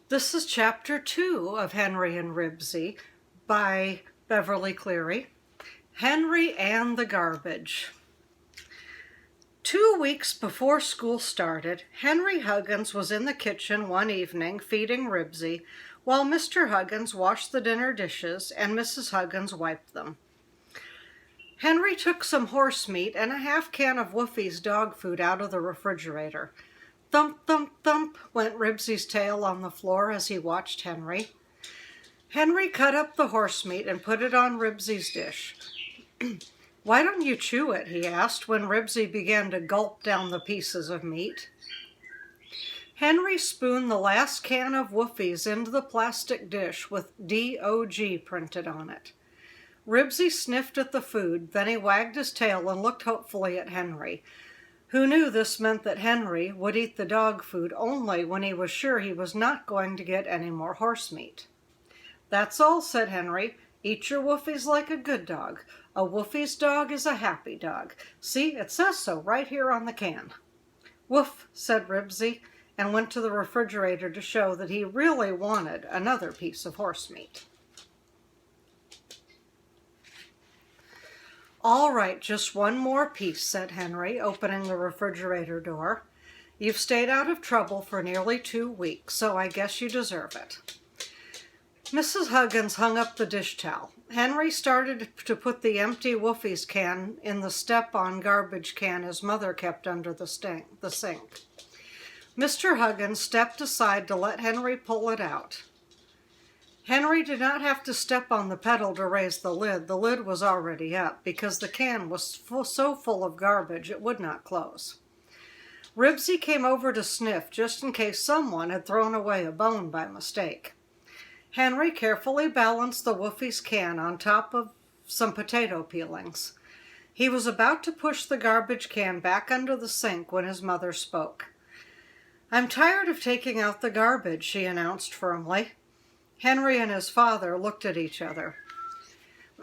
This is Chapter 2 of Henry and Ribsy by Beverly Cleary. Henry and the Garbage. 2 weeks before school started, Henry Huggins was in the kitchen one evening feeding Ribsy while Mr. Huggins washed the dinner dishes and Mrs. Huggins wiped them. Henry took some horse meat and a half can of Woofie's dog food out of the refrigerator. Thump, thump, thump went Ribsy's tail on the floor as he watched Henry. Henry cut up the horse meat and put it on Ribsy's dish. "Why don't you chew it?" he asked when Ribsy began to gulp down the pieces of meat. Henry spooned the last can of Woofie's into the plastic dish with D.O.G. printed on it. Ribsy sniffed at the food, then he wagged his tail and looked hopefully at Henry, who knew this meant that Henry would eat the dog food only when he was sure he was not going to get any more horse meat. "That's all," said Henry. "Eat your Woofie's like a good dog. A Woofie's dog is a happy dog. See, it says so right here on the can." "Woof," said Ribsy, and went to the refrigerator to show that he really wanted another piece of horse meat. "All right, just one more piece," said Henry, opening the refrigerator door. "You've stayed out of trouble for nearly 2 weeks, so I guess you deserve it." Mrs. Huggins hung up the dish towel. Henry started to put the empty Woofie's can in the step-on garbage can his mother kept under the sink. Mr. Huggins stepped aside to let Henry pull it out. Henry did not have to step on the pedal to raise the lid. The lid was already up because the can was so full of garbage it would not close. Ribsy came over to sniff just in case someone had thrown away a bone by mistake. Henry carefully balanced the Woofie's can on top of some potato peelings. He was about to push the garbage can back under the sink when his mother spoke. "I'm tired of taking out the garbage," she announced firmly. Henry and his father looked at each other.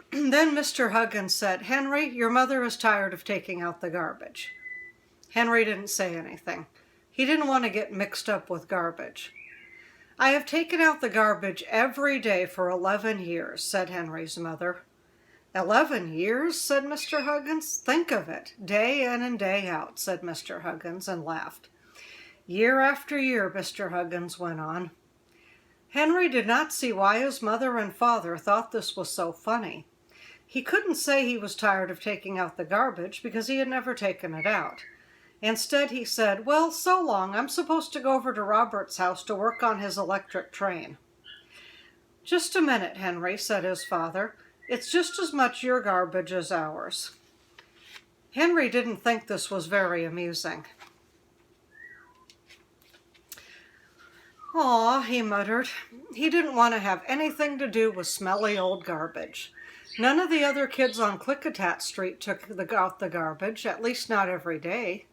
Then Mr. Huggins said, "Henry, your mother is tired of taking out the garbage." Henry didn't say anything. He didn't want to get mixed up with garbage. "I have taken out the garbage every day for 11 years, said Henry's mother. 11 years, said Mr. Huggins. "Think of it, day in and day out," said Mr. Huggins, and laughed. "Year after year," Mr. Huggins went on. Henry did not see why his mother and father thought this was so funny. He couldn't say he was tired of taking out the garbage because he had never taken it out. Instead, he said, "Well, so long. I'm supposed to go over to Robert's house to work on his electric train." "Just a minute, Henry," said his father. "It's just as much your garbage as ours." Henry didn't think this was very amusing. "Aw," he muttered. He didn't want to have anything to do with smelly old garbage. None of the other kids on Klickitat Street took out the garbage, at least not every day.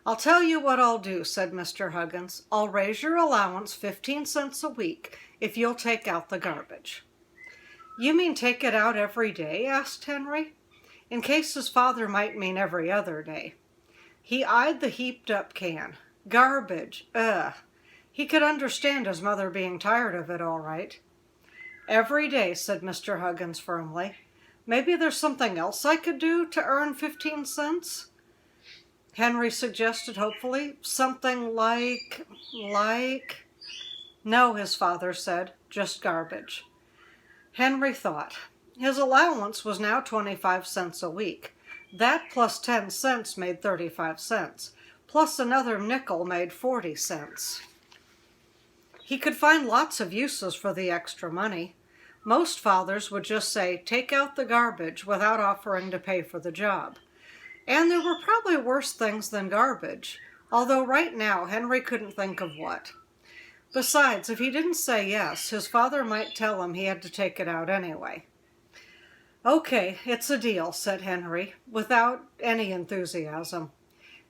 "I'll tell you what I'll do," said Mr. Huggins. "I'll raise your allowance 15 cents a week if you'll take out the garbage." "You mean take it out every day?" asked Henry, in case his father might mean every other day. He eyed the heaped-up can. Garbage, ugh. He could understand his mother being tired of it all right. "Every day," said Mr. Huggins firmly. "Maybe there's something else I could do to earn 15 cents? Henry suggested hopefully. "Something like... "No," his father said, "just garbage." Henry thought. His allowance was now 25 cents a week. That plus 10 cents made 35 cents. Plus another nickel made 40 cents. He could find lots of uses for the extra money. Most fathers would just say, "Take out the garbage," without offering to pay for the job. And there were probably worse things than garbage, although right now Henry couldn't think of what. Besides, if he didn't say yes, his father might tell him he had to take it out anyway. "Okay, it's a deal," said Henry, without any enthusiasm.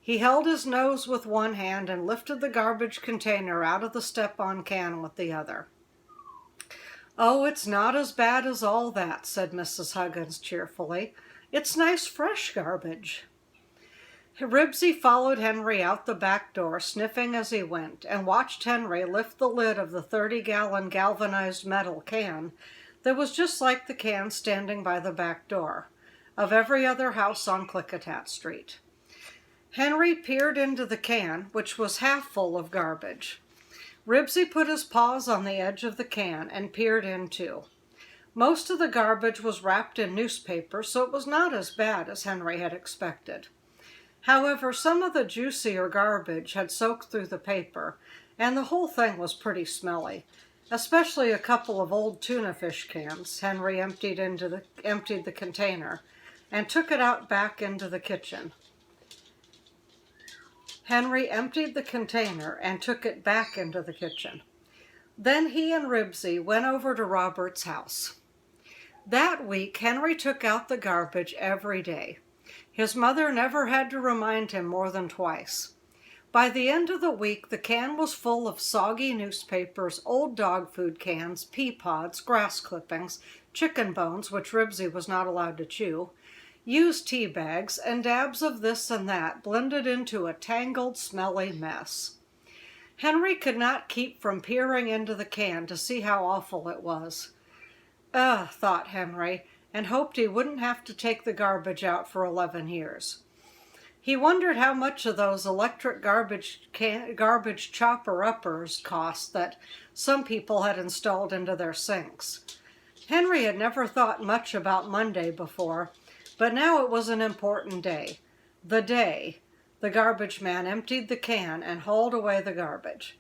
He held his nose with one hand and lifted the garbage container out of the step-on can with the other. "Oh, it's not as bad as all that," said Mrs. Huggins cheerfully. "It's nice fresh garbage." Ribsy followed Henry out the back door, sniffing as he went, and watched Henry lift the lid of the 30-gallon galvanized metal can that was just like the can standing by the back door of every other house on Klickitat Street. Henry peered into the can, which was half full of garbage. Ribsy put his paws on the edge of the can and peered in too. Most of the garbage was wrapped in newspaper, so it was not as bad as Henry had expected. However, some of the juicier garbage had soaked through the paper, and the whole thing was pretty smelly, especially a couple of old tuna fish cans. Henry emptied the container and took it out back into the kitchen. Henry emptied the container and took it back into the kitchen. Then he and Ribsy went over to Robert's house. That week, Henry took out the garbage every day. His mother never had to remind him more than twice. By the end of the week, the can was full of soggy newspapers, old dog food cans, pea pods, grass clippings, chicken bones, which Ribsy was not allowed to chew, used tea bags, and dabs of this and that blended into a tangled, smelly mess. Henry could not keep from peering into the can to see how awful it was. Ugh, thought Henry, and hoped he wouldn't have to take the garbage out for 11 years. He wondered how much of those electric garbage chopper-uppers cost that some people had installed into their sinks. Henry had never thought much about Monday before, but now it was an important day. The day the garbage man emptied the can and hauled away the garbage.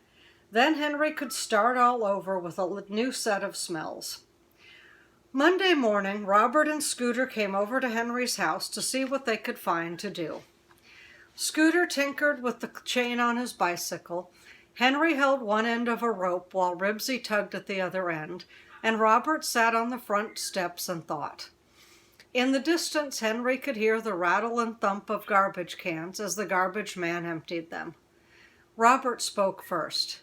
Then Henry could start all over with a new set of smells. Monday morning, Robert and Scooter came over to Henry's house to see what they could find to do. Scooter tinkered with the chain on his bicycle. Henry held one end of a rope while Ribsy tugged at the other end, and Robert sat on the front steps and thought. In the distance, Henry could hear the rattle and thump of garbage cans as the garbage man emptied them. Robert spoke first.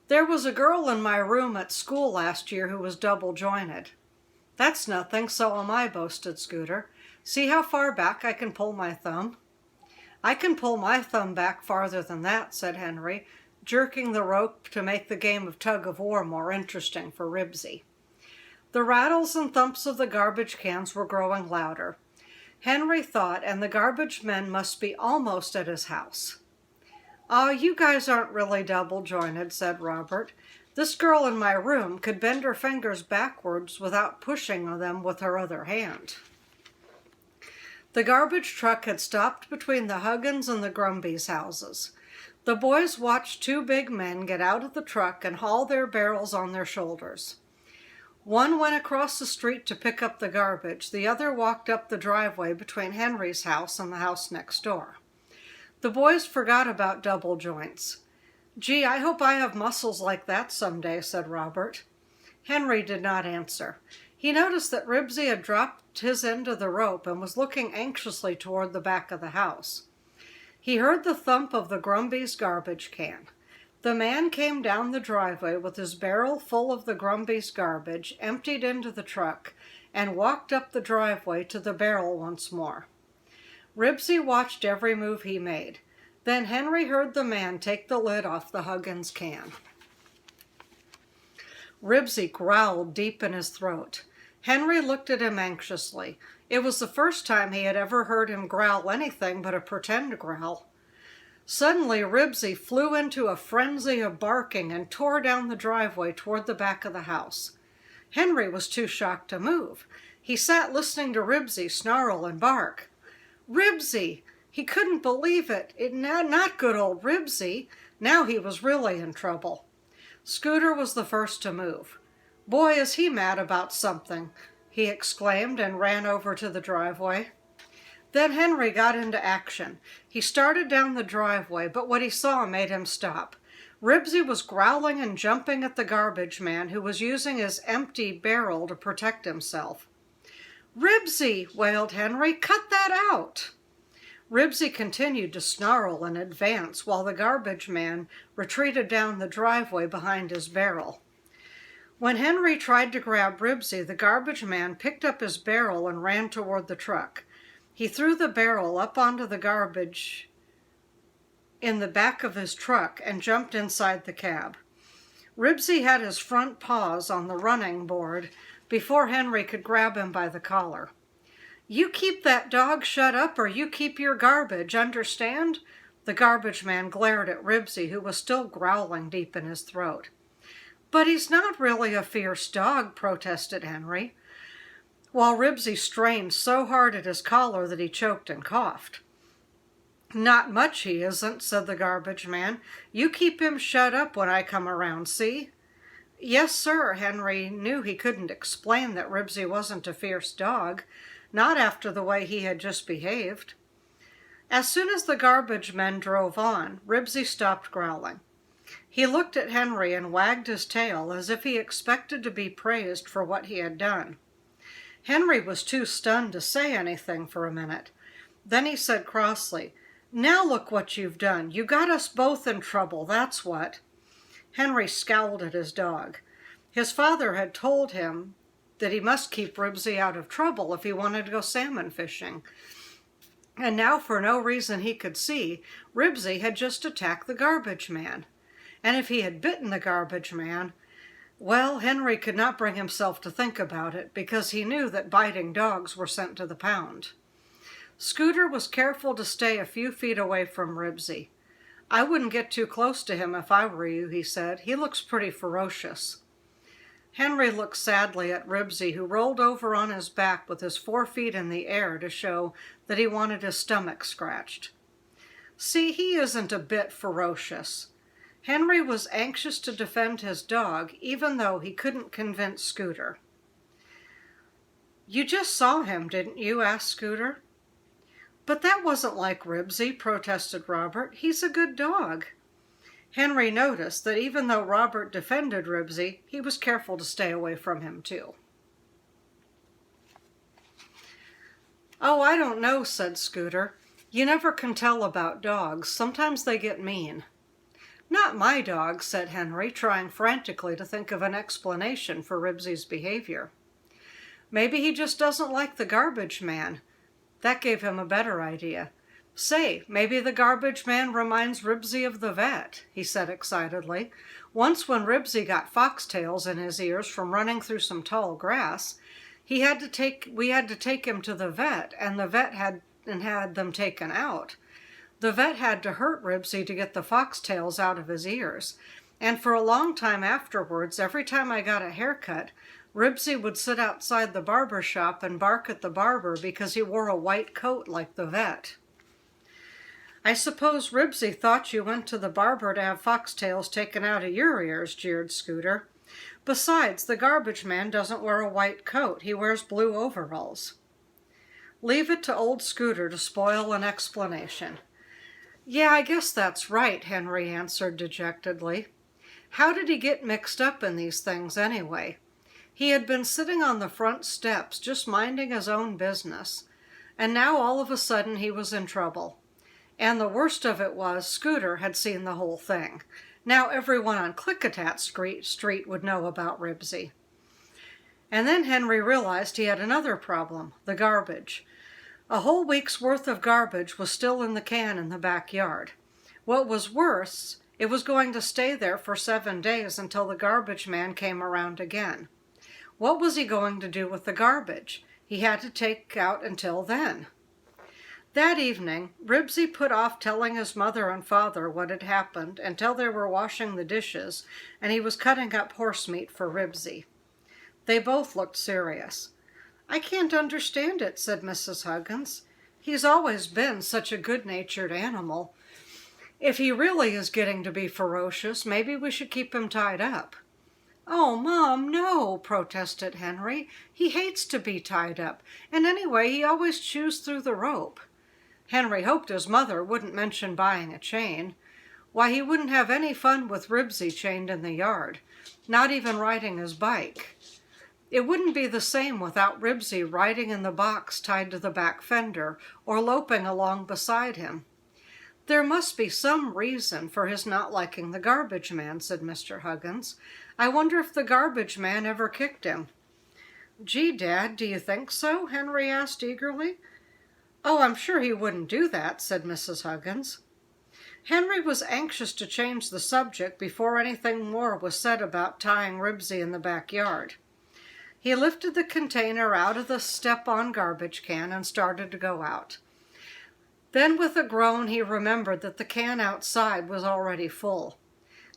"There was a girl in my room at school last year who was double-jointed." "That's nothing, so am I," boasted Scooter. "See how far back I can pull my thumb?" "I can pull my thumb back farther than that," said Henry, jerking the rope to make the game of tug-of-war more interesting for Ribsy. The rattles and thumps of the garbage cans were growing louder. Henry thought, and the garbage men must be almost at his house. "Aw, you guys aren't really double-jointed," said Robert. "This girl in my room could bend her fingers backwards without pushing them with her other hand." The garbage truck had stopped between the Huggins and the Grumbys' houses. The boys watched two big men get out of the truck and haul their barrels on their shoulders. One went across the street to pick up the garbage. The other walked up the driveway between Henry's house and the house next door. The boys forgot about double joints. "Gee, I hope I have muscles like that someday," said Robert. Henry did not answer. He noticed that Ribsy had dropped his end of the rope and was looking anxiously toward the back of the house. He heard the thump of the Grumbys' garbage can. The man came down the driveway with his barrel full of the Grumbys' garbage, emptied into the truck, and walked up the driveway to the barrel once more. Ribsy watched every move he made. Then Henry heard the man take the lid off the Huggins can. Ribsy growled deep in his throat. Henry looked at him anxiously. It was the first time he had ever heard him growl anything but a pretend growl. Suddenly, Ribsy flew into a frenzy of barking and tore down the driveway toward the back of the house. Henry was too shocked to move. He sat listening to Ribsy snarl and bark. Ribsy! He couldn't believe it. Not good old Ribsy. Now he was really in trouble. Scooter was the first to move. "Boy, is he mad about something," he exclaimed and ran over to the driveway. Then Henry got into action. He started down the driveway, but what he saw made him stop. Ribsy was growling and jumping at the garbage man, who was using his empty barrel to protect himself. "Ribsy!" wailed Henry. "Cut that out!" Ribsy continued to snarl and advance while the garbage man retreated down the driveway behind his barrel. When Henry tried to grab Ribsy, the garbage man picked up his barrel and ran toward the truck. He threw the barrel up onto the garbage in the back of his truck and jumped inside the cab. Ribsy had his front paws on the running board before Henry could grab him by the collar. "You keep that dog shut up or you keep your garbage, understand?" The garbage man glared at Ribsy, who was still growling deep in his throat. "But he's not really a fierce dog," protested Henry, while Ribsy strained so hard at his collar that he choked and coughed. "Not much he isn't," said the garbage man. "You keep him shut up when I come around, see?" "Yes, sir." Henry knew he couldn't explain that Ribsy wasn't a fierce dog, not after the way he had just behaved. As soon as the garbage men drove on, Ribsy stopped growling. He looked at Henry and wagged his tail as if he expected to be praised for what he had done. Henry was too stunned to say anything for a minute. Then he said crossly, "Now look what you've done. You got us both in trouble, that's what." Henry scowled at his dog. His father had told him that he must keep Ribsy out of trouble if he wanted to go salmon fishing. And now, for no reason he could see, Ribsy had just attacked the garbage man. And if he had bitten the garbage man, well, Henry could not bring himself to think about it, because he knew that biting dogs were sent to the pound. Scooter was careful to stay a few feet away from Ribsy. "I wouldn't get too close to him if I were you," he said. "He looks pretty ferocious." Henry looked sadly at Ribsy, who rolled over on his back with his 4 feet in the air to show that he wanted his stomach scratched. "See, he isn't a bit ferocious." Henry was anxious to defend his dog, even though he couldn't convince Scooter. "You just saw him, didn't you?" asked Scooter. "But that wasn't like Ribsy," protested Robert. "He's a good dog." Henry noticed that even though Robert defended Ribsy, he was careful to stay away from him too. "Oh, I don't know," said Scooter. "You never can tell about dogs. Sometimes they get mean." "Not my dog," said Henry, trying frantically to think of an explanation for Ribsy's behavior. "Maybe he just doesn't like the garbage man." That gave him a better idea. "Say, maybe the garbage man reminds Ribsy of the vet," he said excitedly. "Once when Ribsy got foxtails in his ears from running through some tall grass, we had to take him to the vet, and the vet had them taken out. The vet had to hurt Ribsy to get the foxtails out of his ears, and for a long time afterwards, every time I got a haircut, Ribsy would sit outside the barber shop and bark at the barber because he wore a white coat like the vet." "I suppose Ribsy thought you went to the barber to have foxtails taken out of your ears," jeered Scooter. "Besides, the garbage man doesn't wear a white coat. He wears blue overalls." Leave it to old Scooter to spoil an explanation. "Yeah, I guess that's right," Henry answered dejectedly. How did he get mixed up in these things anyway? He had been sitting on the front steps just minding his own business, and now all of a sudden he was in trouble. And the worst of it was, Scooter had seen the whole thing. Now everyone on Klickitat Street would know about Ribsy. And then Henry realized he had another problem, the garbage. A whole week's worth of garbage was still in the can in the backyard. What was worse, it was going to stay there for 7 days until the garbage man came around again. What was he going to do with the garbage? He had to take out until then. That evening, Ribsy put off telling his mother and father what had happened until they were washing the dishes, and he was cutting up horse meat for Ribsy. They both looked serious. "I can't understand it," said Mrs. Huggins. "He's always been such a good-natured animal. If he really is getting to be ferocious, maybe we should keep him tied up." "Oh, Mom, no," protested Henry. "He hates to be tied up, and anyway, he always chews through the rope." Henry hoped his mother wouldn't mention buying a chain. Why, he wouldn't have any fun with Ribsy chained in the yard, not even riding his bike. It wouldn't be the same without Ribsy riding in the box tied to the back fender or loping along beside him. "There must be some reason for his not liking the garbage man," said Mr. Huggins. "I wonder if the garbage man ever kicked him." "Gee, Dad, do you think so?" Henry asked eagerly. "Oh, I'm sure he wouldn't do that," said Mrs. Huggins. Henry was anxious to change the subject before anything more was said about tying Ribsy in the backyard. He lifted the container out of the step-on garbage can and started to go out. Then with a groan he remembered that the can outside was already full.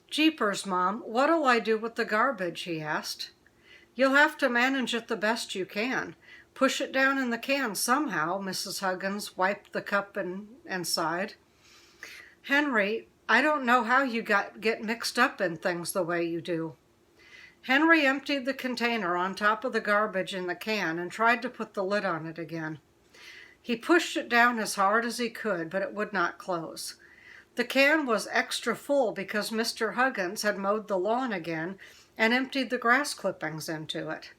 "Jeepers, Mom, what'll I do with the garbage?" he asked. "You'll have to manage it the best you can. Push it down in the can somehow." Mrs. Huggins wiped the cup and sighed. "Henry, I don't know how you get mixed up in things the way you do." Henry emptied the container on top of the garbage in the can and tried to put the lid on it again. He pushed it down as hard as he could, but it would not close. The can was extra full because Mr. Huggins had mowed the lawn again and emptied the grass clippings into it.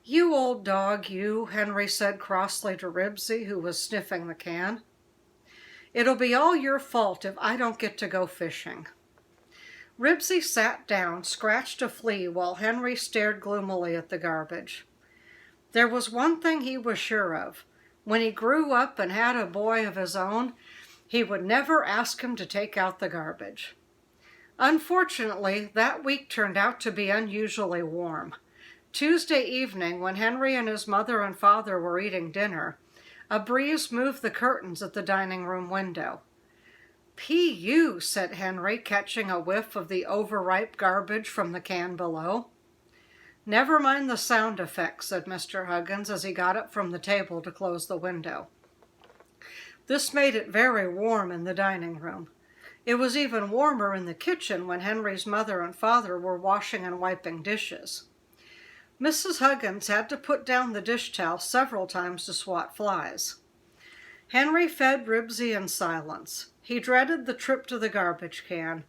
"You old dog, you," Henry said crossly to Ribsy, who was sniffing the can. "It'll be all your fault if I don't get to go fishing." Ribsy sat down, scratched a flea, while Henry stared gloomily at the garbage. There was one thing he was sure of. When he grew up and had a boy of his own, he would never ask him to take out the garbage. Unfortunately, that week turned out to be unusually warm. Tuesday evening, when Henry and his mother and father were eating dinner, a breeze moved the curtains at the dining room window. "P.U.," said Henry, catching a whiff of the overripe garbage from the can below. "Never mind the sound effects," said Mr. Huggins as he got up from the table to close the window. This made it very warm in the dining room. It was even warmer in the kitchen when Henry's mother and father were washing and wiping dishes. Mrs. Huggins had to put down the dish towel several times to swat flies. Henry fed Ribsy in silence. He dreaded the trip to the garbage can.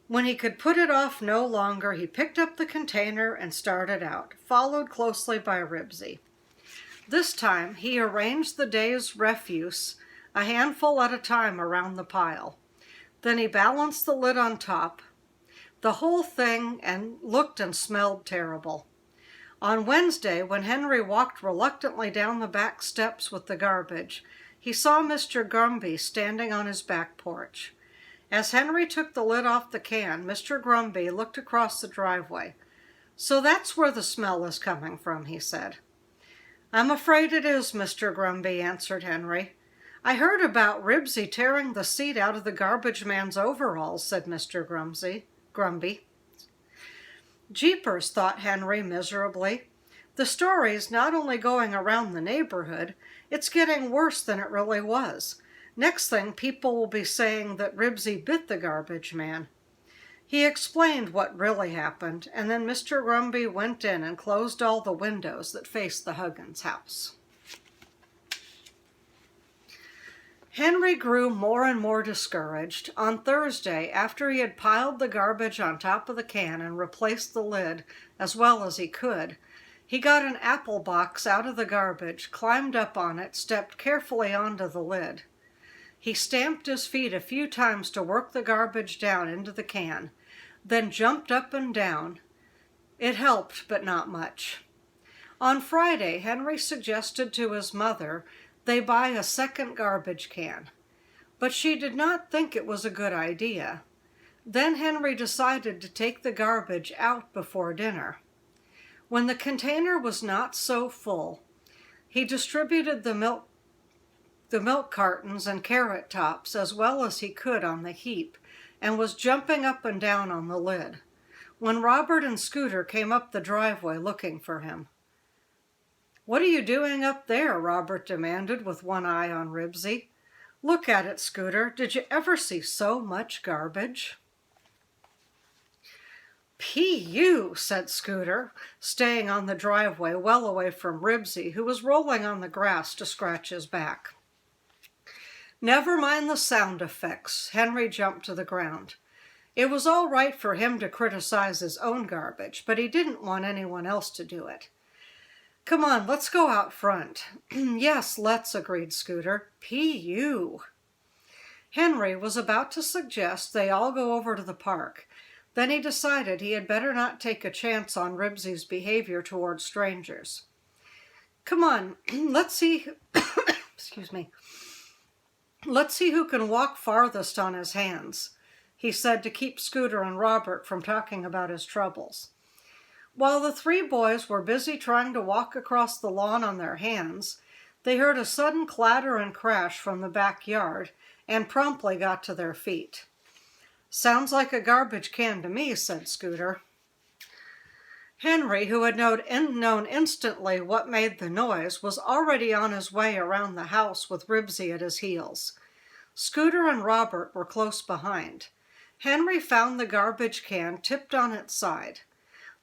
When he could put it off no longer, he picked up the container and started out, followed closely by Ribsy. This time he arranged the day's refuse a handful at a time around the pile. Then he balanced the lid on top. The whole thing looked and smelled terrible. On Wednesday, when Henry walked reluctantly down the back steps with the garbage, he saw Mr. Grumby standing on his back porch. As Henry took the lid off the can, Mr. Grumby looked across the driveway. "So that's where the smell is coming from," he said. "I'm afraid it is, Mr. Grumby," answered Henry. "I heard about Ribsy tearing the seat out of the garbage man's overalls," said Mr. Grumby. "Jeepers," thought Henry miserably. "The story's not only going around the neighborhood, it's getting worse than it really was. Next thing, people will be saying that Ribsy bit the garbage man." He explained what really happened, and then Mr. Grumby went in and closed all the windows that faced the Huggins house. Henry grew more and more discouraged. On Thursday, after he had piled the garbage on top of the can and replaced the lid as well as he could, he got an apple box out of the garbage, climbed up on it, stepped carefully onto the lid. He stamped his feet a few times to work the garbage down into the can, then jumped up and down. It helped, but not much. On Friday, Henry suggested to his mother they buy a second garbage can, but she did not think it was a good idea. Then Henry decided to take the garbage out before dinner. When the container was not so full, he distributed the milk cartons and carrot tops as well as he could on the heap, and was jumping up and down on the lid, when Robert and Scooter came up the driveway looking for him. "What are you doing up there?" Robert demanded, with one eye on Ribsy. "Look at it, Scooter. Did you ever see so much garbage?" "P.U.," said Scooter, staying on the driveway well away from Ribsy, who was rolling on the grass to scratch his back. Never mind the sound effects. Henry jumped to the ground. It was all right for him to criticize his own garbage, but he didn't want anyone else to do it. "Come on, let's go out front." "Yes, let's," agreed Scooter. "P.U." Henry was about to suggest they all go over to the park. Then he decided he had better not take a chance on Ribsy's behavior toward strangers. "Come on, let's see excuse me, let's see who can walk farthest on his hands, he said to keep Scooter and Robert from talking about his troubles. While the three boys were busy trying to walk across the lawn on their hands, they heard a sudden clatter and crash from the backyard and promptly got to their feet. "Sounds like a garbage can to me," said Scooter. Henry, who had known instantly what made the noise, was already on his way around the house with Ribsy at his heels. Scooter and Robert were close behind. Henry found the garbage can tipped on its side.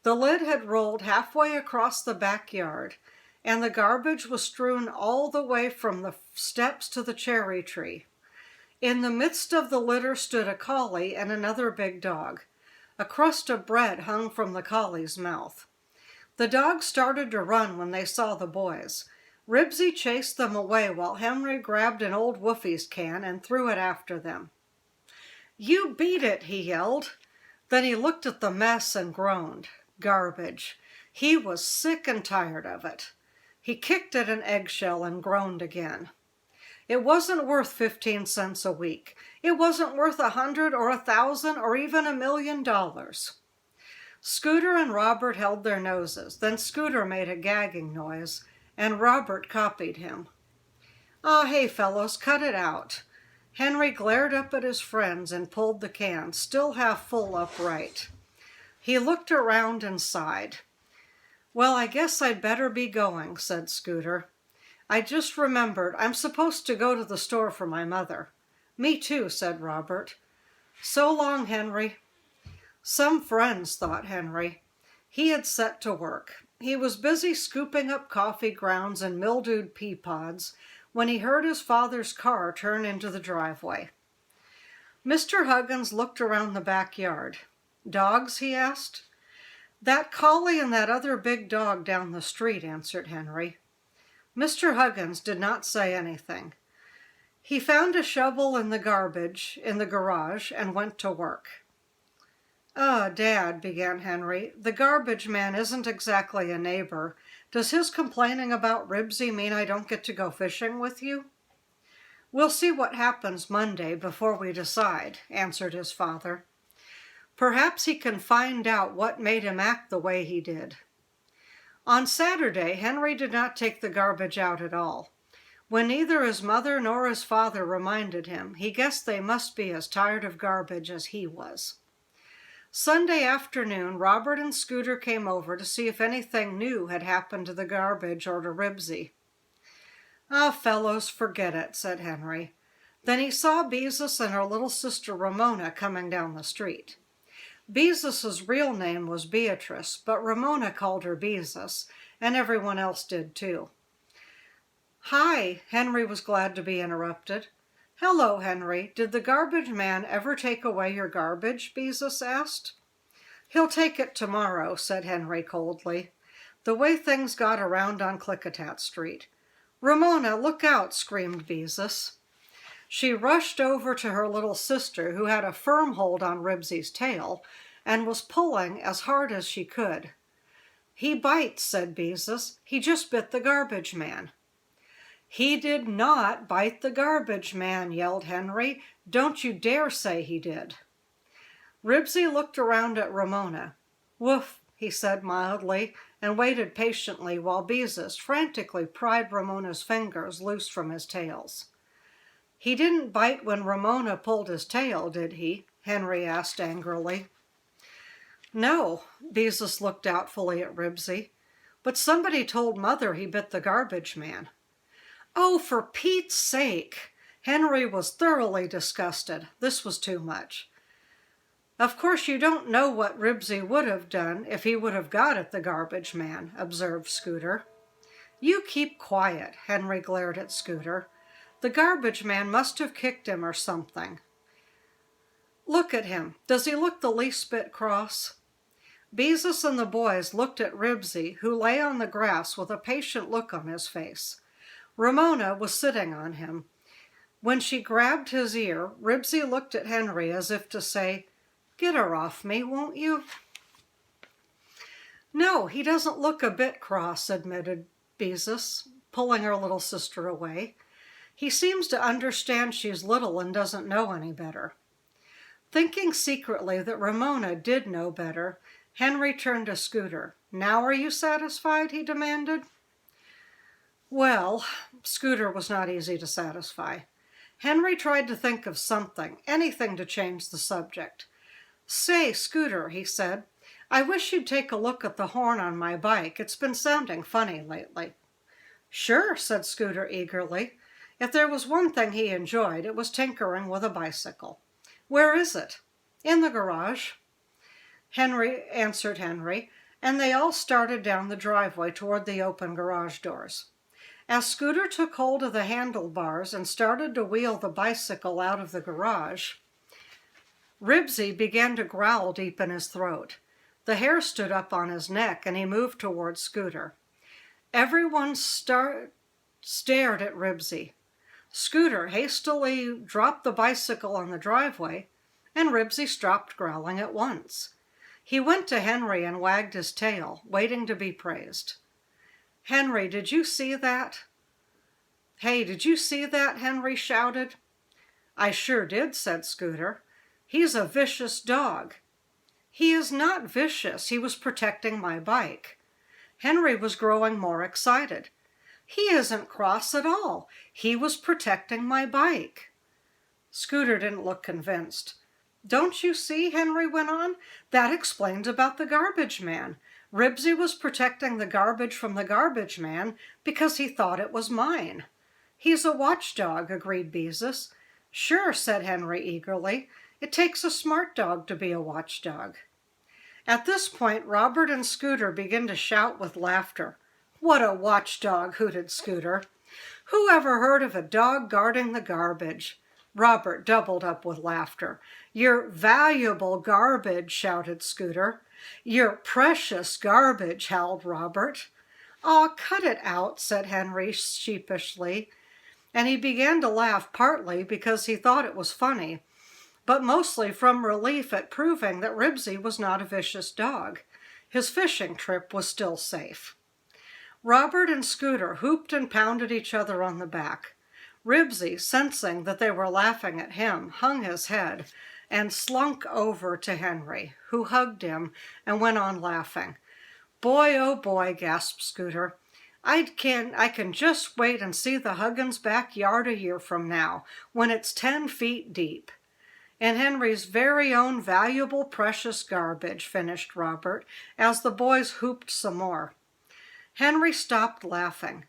The lid had rolled halfway across the backyard, and the garbage was strewn all the way from the steps to the cherry tree. In the midst of the litter stood a collie and another big dog. A crust of bread hung from the collie's mouth. The dogs started to run when they saw the boys. Ribsy chased them away while Henry grabbed an old Woofie's can and threw it after them. "You beat it," he yelled. Then he looked at the mess and groaned. Garbage. He was sick and tired of it. He kicked at an eggshell and groaned again. It wasn't worth 15 cents a week. It wasn't worth 100 or 1,000 or even $1 million. Scooter and Robert held their noses. Then Scooter made a gagging noise, and Robert copied him. "Ah, hey, fellows, cut it out." Henry glared up at his friends and pulled the can, still half full, upright. He looked around and sighed. "Well, I guess I'd better be going," said Scooter. "I just remembered I'm supposed to go to the store for my mother." "Me too," said Robert. "So long, Henry." Some friends, thought Henry. He had set to work. He was busy scooping up coffee grounds and mildewed pea pods when he heard his father's car turn into the driveway. Mr. Huggins looked around the backyard. "Dogs?" he asked. "That collie and that other big dog down the street," answered Henry. Mr. Huggins did not say anything. He found a shovel in the garage and went to work. Dad," began Henry, "the garbage man isn't exactly a neighbor. Does his complaining about Ribsy mean I don't get to go fishing with you?" "We'll see what happens Monday before we decide," answered his father. "Perhaps he can find out what made him act the way he did." On Saturday, Henry did not take the garbage out at all. When neither his mother nor his father reminded him, he guessed they must be as tired of garbage as he was. Sunday afternoon, Robert and Scooter came over to see if anything new had happened to the garbage or to Ribsy. "Ah, fellows, forget it," said Henry. Then he saw Beezus and her little sister Ramona coming down the street. Beezus's real name was Beatrice, but Ramona called her Beezus, and everyone else did too. "Hi," Henry was glad to be interrupted. "Hello, Henry. Did the garbage man ever take away your garbage?" Beezus asked. "He'll take it tomorrow," said Henry coldly. "The way things got around on Klickitat Street." "Ramona, look out!" screamed Beezus. She rushed over to her little sister, who had a firm hold on Ribsy's tail and was pulling as hard as she could. "He bites," said Beezus. "He just bit the garbage man." "He did not bite the garbage man," yelled Henry. "Don't you dare say he did." Ribsy looked around at Ramona. "Woof," he said mildly, and waited patiently while Beezus frantically pried Ramona's fingers loose from his tails. "He didn't bite when Ramona pulled his tail, did he?" Henry asked angrily. "No," Beezus looked doubtfully at Ribsy. "But somebody told Mother he bit the garbage man." "Oh, for Pete's sake!" Henry was thoroughly disgusted. This was too much. "Of course you don't know what Ribsy would have done if he would have got at the garbage man," observed Scooter. "You keep quiet," Henry glared at Scooter. "The garbage man must have kicked him or something. Look at him. Does he look the least bit cross?" Beezus and the boys looked at Ribsy, who lay on the grass with a patient look on his face. Ramona was sitting on him. When she grabbed his ear, Ribsy looked at Henry as if to say, "Get her off me, won't you?" "No, he doesn't look a bit cross," admitted Beezus, pulling her little sister away. He seems to understand she's little and doesn't know any better." Thinking secretly that Ramona did know better, Henry turned to Scooter. "Now are you satisfied?" he demanded. Well, Scooter was not easy to satisfy. Henry tried to think of something, anything to change the subject. "Say, Scooter," he said, "I wish you'd take a look at the horn on my bike. It's been sounding funny lately." "Sure," said Scooter eagerly. If there was one thing he enjoyed, it was tinkering with a bicycle. "Where is it?" "In the garage," answered Henry, and they all started down the driveway toward the open garage doors. As Scooter took hold of the handlebars and started to wheel the bicycle out of the garage, Ribsy began to growl deep in his throat. The hair stood up on his neck, and he moved toward Scooter. Everyone stared at Ribsy. Scooter hastily dropped the bicycle on the driveway, and Ribsy stopped growling at once. He went to Henry and wagged his tail, waiting to be praised. "Henry, did you see that?" "Hey, did you see that?" Henry shouted. "I sure did," said Scooter. "He's a vicious dog." "He is not vicious. He was protecting my bike." Henry was growing more excited. "He isn't cross at all. He was protecting my bike." Scooter didn't look convinced. "Don't you see?" Henry went on. "That explains about the garbage man. Ribsy was protecting the garbage from the garbage man because he thought it was mine." "He's a watchdog," agreed Beezus. "Sure," said Henry eagerly. "It takes a smart dog to be a watchdog." At this point, Robert and Scooter began to shout with laughter. "What a watchdog!" hooted Scooter. "Who ever heard of a dog guarding the garbage?" Robert doubled up with laughter. "Your valuable garbage," shouted Scooter. "Your precious garbage," howled Robert. "Aw, cut it out," said Henry sheepishly, and he began to laugh partly because he thought it was funny, but mostly from relief at proving that Ribsy was not a vicious dog. His fishing trip was still safe. Robert and Scooter hooped and pounded each other on the back. Ribsy, sensing that they were laughing at him, hung his head and slunk over to Henry, who hugged him and went on laughing. "Boy, oh boy," gasped Scooter. I can just wait and see the Huggins' backyard a year from now, when it's 10 feet deep." "And Henry's very own valuable, precious garbage," finished Robert, as the boys hooped some more. Henry stopped laughing.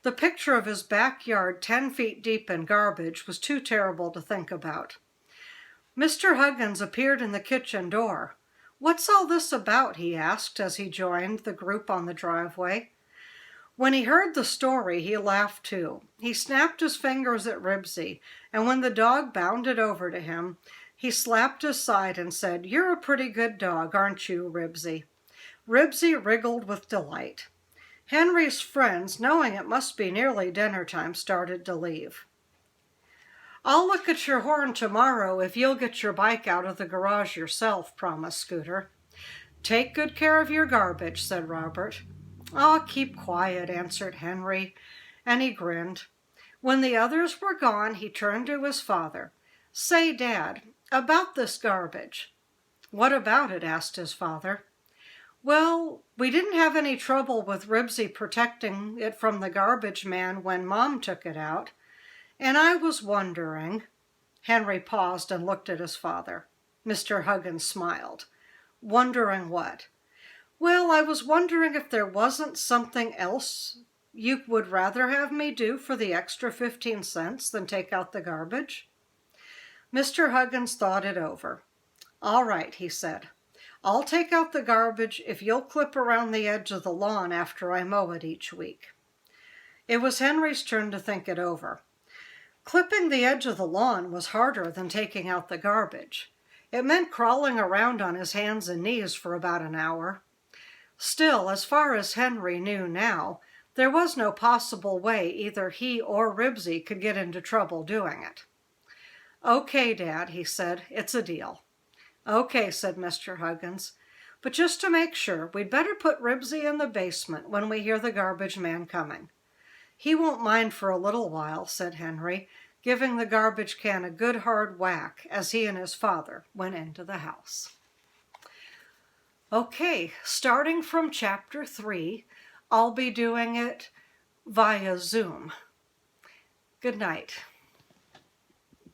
The picture of his backyard 10 feet deep in garbage was too terrible to think about. Mr. Huggins appeared in the kitchen door. "What's all this about?" he asked as he joined the group on the driveway. When he heard the story, he laughed too. He snapped his fingers at Ribsy, and when the dog bounded over to him, he slapped his side and said, "You're a pretty good dog, aren't you, Ribsy?" Ribsy wriggled with delight. Henry's friends, knowing it must be nearly dinner time, started to leave. "I'll look at your horn tomorrow if you'll get your bike out of the garage yourself," promised Scooter. "Take good care of your garbage," said Robert. "Aw, keep quiet," answered Henry, and he grinned. When the others were gone, he turned to his father. "Say, Dad, about this garbage." "What about it?" asked his father. "Well, we didn't have any trouble with Ribsy protecting it from the garbage man when Mom took it out. And I was wondering—" Henry paused and looked at his father. Mr. Huggins smiled. "Wondering what?" "Well, I was wondering if there wasn't something else you would rather have me do for the extra 15 cents than take out the garbage." Mr. Huggins thought it over. "All right," he said. "I'll take out the garbage if you'll clip around the edge of the lawn after I mow it each week." It was Henry's turn to think it over. Clipping the edge of the lawn was harder than taking out the garbage. It meant crawling around on his hands and knees for about an hour. Still, as far as Henry knew now, there was no possible way either he or Ribsy could get into trouble doing it. "Okay, Dad," he said, "it's a deal." "Okay," said Mr. Huggins, "but just to make sure, we'd better put Ribsy in the basement when we hear the garbage man coming." "He won't mind for a little while," said Henry, giving the garbage can a good hard whack as he and his father went into the house. Okay, starting from chapter 3, I'll be doing it via Zoom. Good night.